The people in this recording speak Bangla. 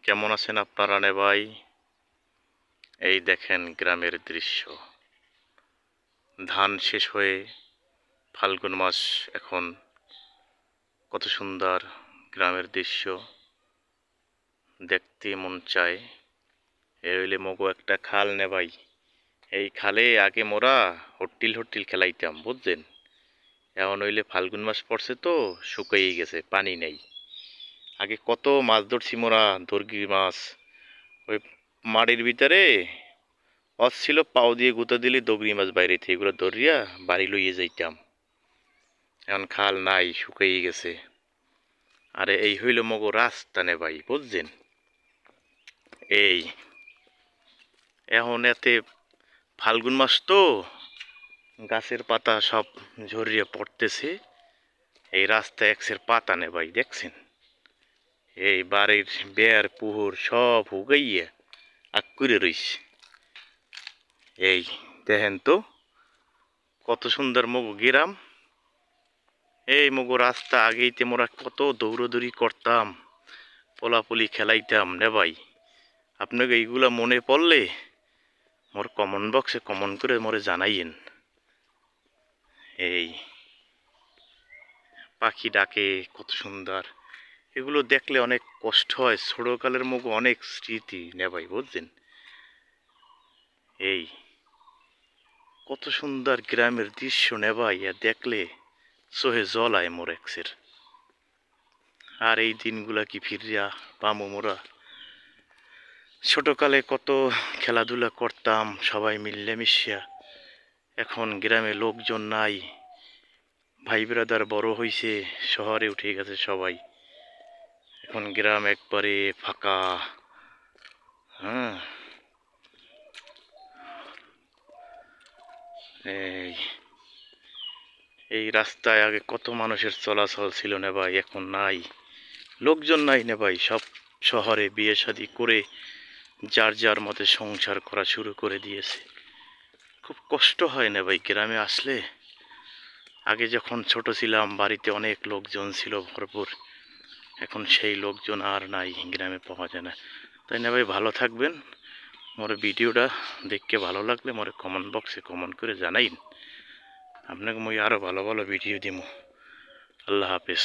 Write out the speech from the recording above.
কেমন আছেন আপনারা নে ভাই? এই দেখেন গ্রামের দৃশ্য। ধান শেষ হয়ে ফাল্গুন মাস এখন, কত সুন্দর গ্রামের দৃশ্য দেখতে মন চায়। এ হইলে মগো একটা খাল নে ভাই। এই খালে আগে মোরা হট্টিল হট্টিল খেলাইতাম, বুঝছেন? এখন হইলে ফাল্গুন মাস পড়ছে তো শুকাই গেছে, পানি নেই। আগে কত মাছ ধরছি মোরা, দর্গি মাছ। ওই মাড়ির ভিতরে ছিল পাও দিয়ে গুঁতো দিলে দগরি মাছ বাইরে থেকে এগুলো ধরিয়া বাড়ি লইয়ে যাইতাম। এখন খাল নাই, শুকাই গেছে। আরে এই হইল মগো রাস্তা নে ভাই, বুঝছেন? এই এখন এতে ফাল্গুন মাস তো গাছের পাতা সব ঝরিয়ে পড়তেছে। এই রাস্তা একসের পাতা নে ভাই, দেখছেন? এই বাড়ির বেয়ার পুহুর সব হুগাইয়া আক করে রইছে। এই দেখেন তো কত সুন্দর মগো গ্রাম। এই মগো রাস্তা আগেইতে মোরা কত দৌড়দৌড়ি করতাম, পোলাপুলি খেলাইতাম নে ভাই। আপনাকে এইগুলা মনে পড়লে মোর কমেন্ট বক্সে কমেন্ট করে মোরে জানাইয়েন। এই পাখি ডাকে কত সুন্দর, এগুলো দেখলে অনেক কষ্ট হয়। ছোটকালের মগো অনেক স্মৃতি নে ভাই, বুঝছেন? এই কত সুন্দর গ্রামের দৃশ্য নে ভাই, দেখলে চোহে জল আয় মোর একসের। আর এই দিনগুলা কি ফিরিয়া পামো মোরা? ছোটকালে কত খেলাধুলা করতাম সবাই মিলে মিশিয়া। এখন গ্রামে লোকজন নাই, ভাই ব্রাদার বড় হইছে, শহরে উঠে গেছে সবাই। এখন গ্রাম একবারে ফাঁকা। হ্যাঁ, এই এই রাস্তায় আগে কত মানুষের চলাচল ছিল না ভাই, এখন নাই, লোকজন নাই না ভাই। সব শহরে বিয়ে শাদী করে যার যার মতে সংসার করা শুরু করে দিয়েছে। খুব কষ্ট হয় না ভাই গ্রামে আসলে? আগে যখন ছোট ছিলাম বাড়িতে অনেক লোকজন ছিল ভরপুর, এখন সেই লোকজন আর নাই, গ্রামে পাওয়া যায় না। তাই না ভাই, ভালো থাকবেন। মোর ভিডিওটা দেখতে ভালো লাগলে মোরে কমেন্ট বক্সে কমেন্ট করে জানাইন। আপনাকে মই আরো ভালো ভালো ভিডিও দিব। আল্লাহ হাফেজ।